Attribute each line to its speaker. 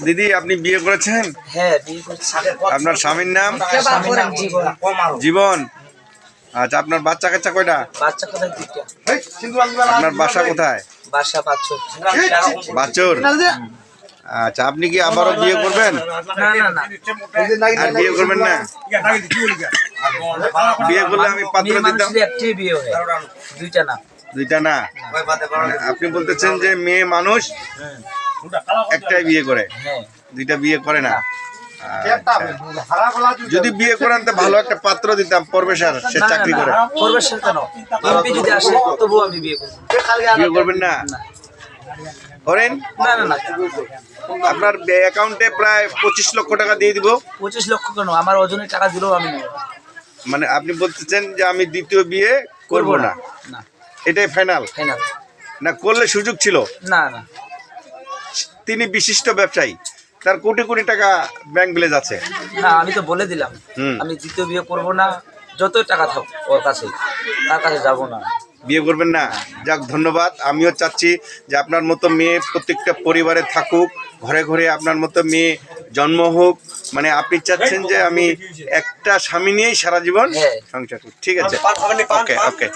Speaker 1: দিদি আপনি বিয়ে করেছেন?
Speaker 2: হ্যাঁ, বিয়ে করছি।
Speaker 1: আপনার স্বামীর নাম?
Speaker 2: স্বামীর নাম জীবন।
Speaker 1: জীবন। আচ্ছা, আপনার বাচ্চা কাচ্চা কয়টা?
Speaker 2: বাচ্চা কোথায় দুইটা।
Speaker 1: আপনার বাসা কোথায়?
Speaker 2: বাসা বাচ্চা।
Speaker 1: বাচুর। আচ্ছা, আপনি কি আবারও বিয়ে করবেন?
Speaker 2: না না না,
Speaker 1: আর বিয়ে করবেন না? বিয়ে করলে আমি পাত্র
Speaker 2: মেয়ে
Speaker 1: দিতাম।
Speaker 2: মানুষের একটাই বিয়ে হয়, দুইটা না।
Speaker 1: দুইটা না? মানে আপনি বলতেছেন যে মেয়ে মানুষ একটাই বিয়ে করে,
Speaker 2: হ্যাঁ,
Speaker 1: দুইটা বিয়ে করে না? আচ্ছা। যদি বিয়ে করেন তো ভালো একটা পাত্র দিতাম, প্রফেসর, সে
Speaker 2: না, না,
Speaker 1: চাকরি
Speaker 2: না,
Speaker 1: করে।
Speaker 2: প্রবেশের কেন? এমপি যদি আসে তবুও আমি বিয়ে করবো।
Speaker 1: বিয়ে করবেন না?
Speaker 2: না
Speaker 1: করেন?
Speaker 2: না না না,
Speaker 1: আপনার অ্যাকাউন্টে প্রায় 25 লক্ষ টাকা দিয়ে দিব।
Speaker 2: 25 লক্ষ কেন? আমার ওজনের টাকা দিলেও আমি নেব।
Speaker 1: মানে আপনি বলতেছেন যে আমি দ্বিতীয় বিয়ে করব না,
Speaker 2: না,
Speaker 1: এটাই ফাইনাল?
Speaker 2: ফাইনাল।
Speaker 1: না করলে সুযোগ ছিল?
Speaker 2: না না,
Speaker 1: তিনি বিশিষ্ট ব্যবসায়ী, তার কোটি কোটি টাকা ব্যাংক ব্যালেন্স আছে।
Speaker 2: না, আমি তো বলে দিলাম
Speaker 1: হুম।
Speaker 2: আমি দ্বিতীয় বিয়ে করব না, যত টাকা থাক ওর কাছে, তার কাছে যাব না।
Speaker 1: বিয়ে করবেন না? যাক, ধন্যবাদ। আমিও চাচ্ছি যে আপনার মতো মেয়ে প্রত্যেকটা পরিবারে থাকুক, ঘরে ঘরে আপনার মতো মেয়ে জন্ম হোক। মানে আপনি চাচ্ছেন যে আমি একটা স্বামী নিয়েই সারা জীবন
Speaker 2: হ্যাঁ।
Speaker 1: সংসার করি। ঠিক আছে, ওকে ওকে।